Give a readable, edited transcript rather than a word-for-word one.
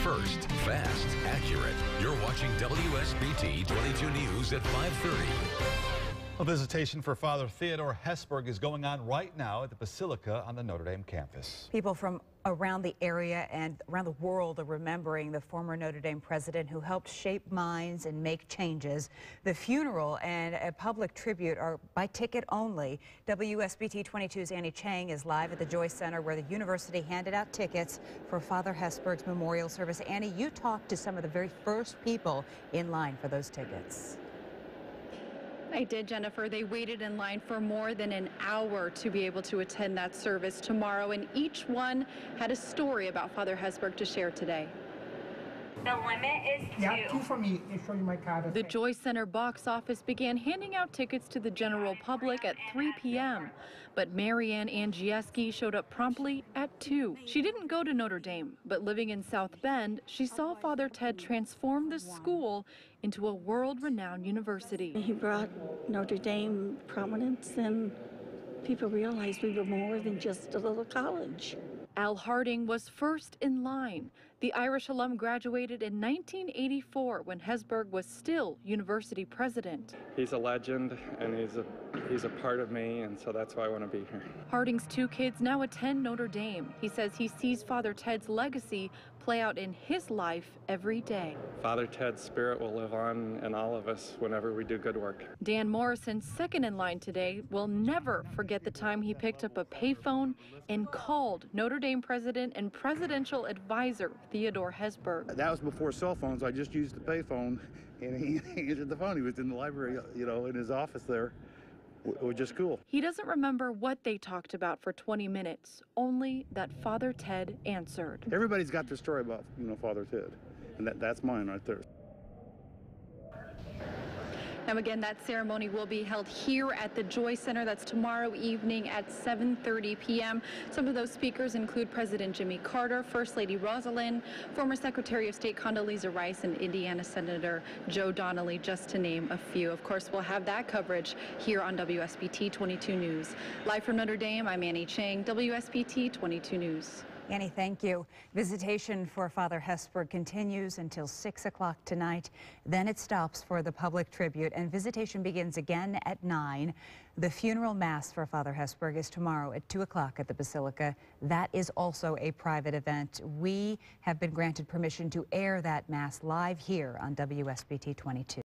First, fast, accurate. You're watching WSBT-22 News at 5:30. A visitation for Father Theodore Hesburgh is going on right now at the Basilica on the Notre Dame campus. People from around the area and around the world are remembering the former Notre Dame president who helped shape minds and make changes. The funeral and a public tribute are by ticket only. WSBT-22's Annie Chang is live at the Joyce Center where the university handed out tickets for Father Hesburgh's memorial service. Annie, you talked to some of the very first people in line for those tickets. I did, Jennifer. They waited in line for more than an hour to be able to attend that service tomorrow, and each one had a story about Father Hesburgh to share today. The limit is 2. Yeah, 2 for me. I'll show you my card. The Joyce Center box office began handing out tickets to the general public at 3 p.m., but Marianne Angieski showed up promptly at 2. She didn't go to Notre Dame, but living in South Bend, she saw Father Ted transform the school into a world-renowned university. He brought Notre Dame prominence, and people realized we were more than just a little college. Al Harding was first in line. The Irish alum graduated in 1984 when Hesburgh was still university president. He's a legend, and he's a part of me, and so that's why I want to be here. Harding's 2 kids now attend Notre Dame. He says he sees Father Ted's legacy play out in his life every day. Father Ted's spirit will live on in all of us whenever we do good work. Dan Morrison, second in line today, will never forget the time he picked up a payphone and called Notre Dame president and presidential advisor Theodore Hesburgh. That was before cell phones. I just used the payphone, and he answered the phone. He was in the library, you know, in his office there, which is cool. He doesn't remember what they talked about for 20 minutes, only that Father Ted answered. Everybody's got their story about, you know, Father Ted, and that's mine right there. Now again, that ceremony will be held here at the Joyce Center. That's tomorrow evening at 7:30 p.m. Some of those speakers include President Jimmy Carter, First Lady Rosalind, former Secretary of State Condoleezza Rice, and Indiana Senator Joe Donnelly, just to name a few. Of course, we'll have that coverage here on WSBT 22 News. Live from Notre Dame, I'm Annie Chang, WSBT 22 News. Annie, thank you. Visitation for Father Hesburgh continues until 6 o'clock tonight. Then it stops for the public tribute, and visitation begins again at 9. The funeral mass for Father Hesburgh is tomorrow at 2 o'clock at the Basilica. That is also a private event. We have been granted permission to air that mass live here on WSBT 22.